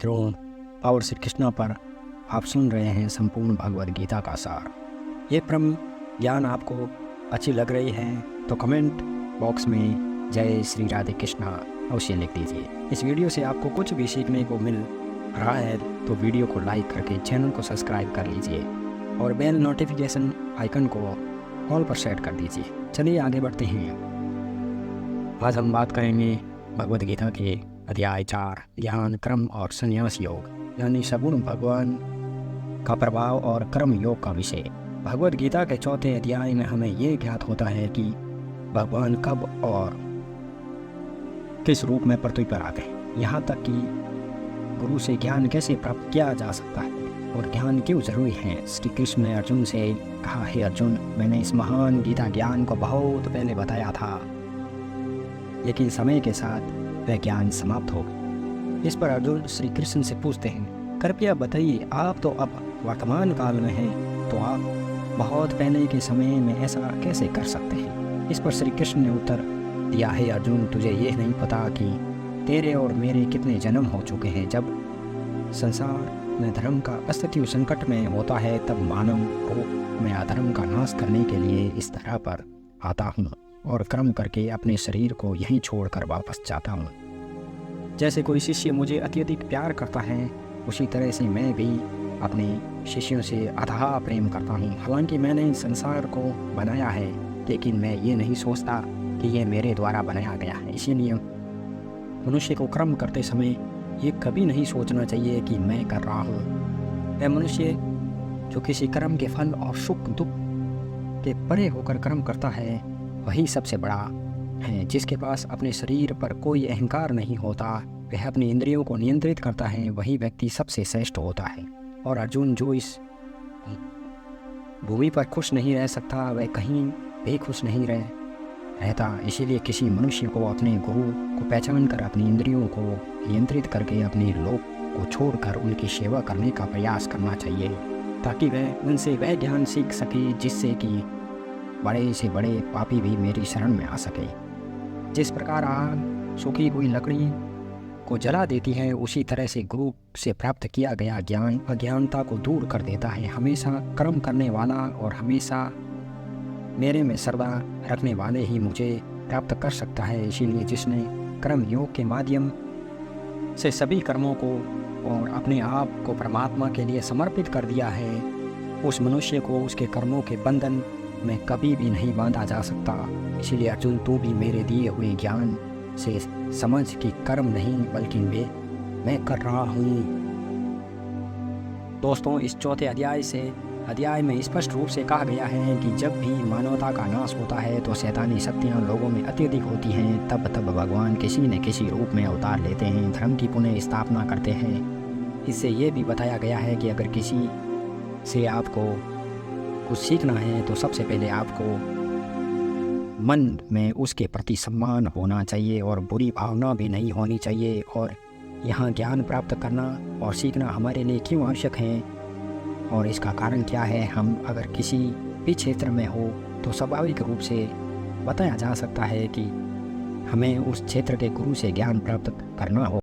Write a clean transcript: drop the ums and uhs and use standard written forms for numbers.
द्रोण और श्री कृष्णा पर आप सुन रहे हैं संपूर्ण भगवद गीता का सार। ये परम ज्ञान आपको अच्छी लग रही है तो कमेंट बॉक्स में जय श्री राधे कृष्णा अवश्य लिख दीजिए। इस वीडियो से आपको कुछ भी सीखने को मिल रहा है तो वीडियो को लाइक करके चैनल को सब्सक्राइब कर लीजिए और बेल नोटिफिकेशन आइकन को ऑल पर सेट कर दीजिए। चलिए आगे बढ़ते हैं। आज हम बात करेंगे भगवद गीता के अध्याय 4 ज्ञान क्रम और संन्यास योग, यानी सगुण भगवान का प्रभाव और कर्म योग का विषय। भगवद गीता के चौथे अध्याय में हमें ये ज्ञात होता है कि भगवान कब और किस रूप में पृथ्वी पर आ गए, यहाँ तक कि गुरु से ज्ञान कैसे प्राप्त किया जा सकता है और ज्ञान क्यों जरूरी है। श्री कृष्ण ने अर्जुन से कहा, हे अर्जुन, मैंने इस महान गीता ज्ञान को बहुत पहले बताया था, लेकिन समय के साथ वह ज्ञान समाप्त हो गया। इस पर अर्जुन श्री कृष्ण से पूछते हैं, कृपया बताइए, आप तो अब वर्तमान काल में हैं, तो आप बहुत पहले के समय में ऐसा कैसे कर सकते हैं। इस पर श्री कृष्ण ने उत्तर दिया, है अर्जुन, तुझे यह नहीं पता कि तेरे और मेरे कितने जन्म हो चुके हैं। जब संसार में धर्म का अस्तित्व संकट में होता है तब मानव रूप में अधर्म का नाश करने के लिए इस तरह पर आता हूँ और कर्म करके अपने शरीर को यहीं छोड़कर वापस जाता हूँ। जैसे कोई शिष्य मुझे अत्यधिक प्यार करता है, उसी तरह से मैं भी अपने शिष्यों से अथाह प्रेम करता हूँ। हालांकि मैंने संसार को बनाया है, लेकिन मैं ये नहीं सोचता कि ये मेरे द्वारा बनाया गया है। इसीलिए मनुष्य को कर्म करते समय ये कभी नहीं सोचना चाहिए कि मैं कर रहा हूँ। वह मनुष्य जो किसी कर्म के फल और सुख दुख के परे होकर कर्म करता है वही सबसे बड़ा है। जिसके पास अपने शरीर पर कोई अहंकार नहीं होता, वह अपनी इंद्रियों को नियंत्रित करता है, वही व्यक्ति सबसे श्रेष्ठ होता है। और अर्जुन, जो इस भूमि पर खुश नहीं रह सकता वह कहीं भी खुश नहीं रहता। इसीलिए किसी मनुष्य को अपने गुरु को पहचान कर अपनी इंद्रियों को नियंत्रित करके अपने लोक को छोड़कर उनकी सेवा करने का प्रयास करना चाहिए, ताकि वह उनसे वह ज्ञान सीख सके जिससे कि बड़े से बड़े पापी भी मेरी शरण में आ सके। जिस प्रकार आग सूखी हुई लकड़ी को जला देती है, उसी तरह से गुरु से प्राप्त किया गया ज्ञान अज्ञानता को दूर कर देता है। हमेशा कर्म करने वाला और हमेशा मेरे में श्रद्धा रखने वाले ही मुझे प्राप्त कर सकता है। इसीलिए जिसने कर्म योग के माध्यम से सभी कर्मों को और अपने आप को परमात्मा के लिए समर्पित कर दिया है, उस मनुष्य को उसके कर्मों के बंधन में कभी भी नहीं बांधा जा सकता। इसीलिए अर्जुन, तू भी मेरे दिए हुए ज्ञान से समझ कि कर्म नहीं बल्कि मैं कर रहा हूँ। दोस्तों, इस चौथे अध्याय में स्पष्ट रूप से कहा गया है कि जब भी मानवता का नाश होता है तो शैतानी शक्तियाँ लोगों में अत्यधिक होती हैं। तब भगवान किसी न किसी रूप में अवतार लेते हैं, धर्म की पुनः स्थापना करते हैं। इससे ये भी बताया गया है कि अगर किसी से आपको कुछ सीखना है तो सबसे पहले आपको मन में उसके प्रति सम्मान होना चाहिए और बुरी भावना भी नहीं होनी चाहिए। और यहाँ ज्ञान प्राप्त करना और सीखना हमारे लिए क्यों आवश्यक है और इसका कारण क्या है। हम अगर किसी भी क्षेत्र में हो तो स्वाभाविक रूप से बताया जा सकता है कि हमें उस क्षेत्र के गुरु से ज्ञान प्राप्त करना हो।